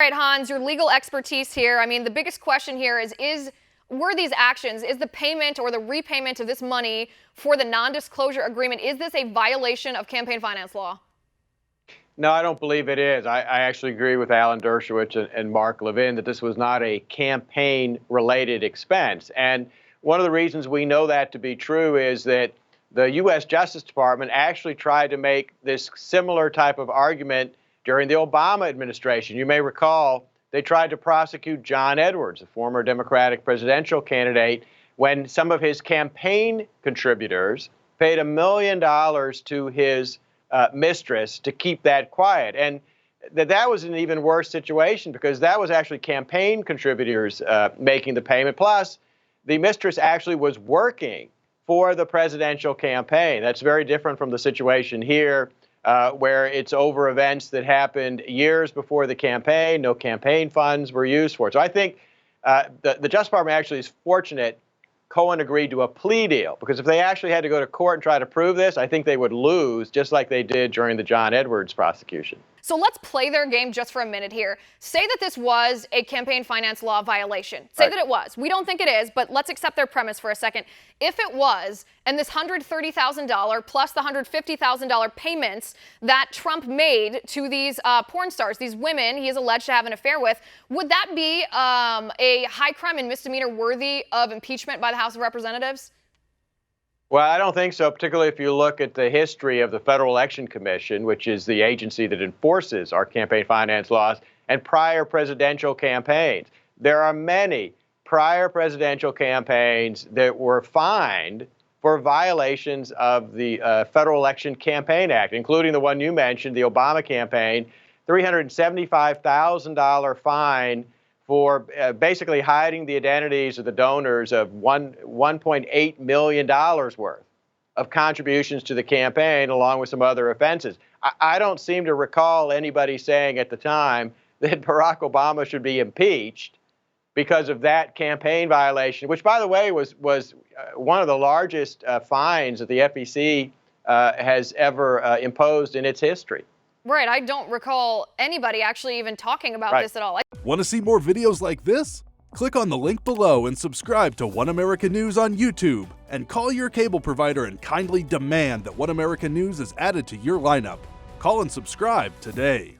All right, Hans, your legal expertise here. I mean, the biggest question here were these actions, is the payment or the repayment of this money for the non-disclosure agreement, is this a violation of campaign finance law? No, I don't believe it is. I actually agree with Alan Dershowitz and Mark Levin that this was not a campaign-related expense. And one of the reasons we know that to be true is that the U.S. Justice Department actually tried to make this similar type of argument during the Obama administration. You may recall they tried to prosecute John Edwards, a former Democratic presidential candidate, when some of his campaign contributors paid $1 million to his mistress to keep that quiet. And that was an even worse situation because that was actually campaign contributors making the payment. Plus, the mistress actually was working for the presidential campaign. That's very different from the situation here, where it's over events that happened years before the campaign. No campaign funds were used for it. So I think the Justice Department actually is fortunate Cohen agreed to a plea deal, because if they actually had to go to court and try to prove this, I think they would lose, just like they did during the John Edwards prosecution. So let's play their game just for a minute here. Say that this was a campaign finance law violation. Say that it was. We don't think it is, but let's accept their premise for a second. If it was, and this $130,000 plus the $150,000 payments that Trump made to these porn stars, these women he is alleged to have an affair with, would that be a high crime and misdemeanor worthy of impeachment by the House of Representatives? Well, I don't think so, particularly if you look at the history of the Federal Election Commission, which is the agency that enforces our campaign finance laws, and prior presidential campaigns. There are many prior presidential campaigns that were fined for violations of the Federal Election Campaign Act, including the one you mentioned, the Obama campaign, $375,000 fine for basically hiding the identities of the donors of $1.8 million worth of contributions to the campaign, along with some other offenses. I don't seem to recall anybody saying at the time that Barack Obama should be impeached because of that campaign violation, which, by the way, was one of the largest fines that the FEC has ever imposed in its history. Right. I don't recall anybody actually even talking about this at all. Want to see more videos like this? Click on the link below and subscribe to One America News on YouTube, and call your cable provider and kindly demand that One America News is added to your lineup. Call and subscribe today.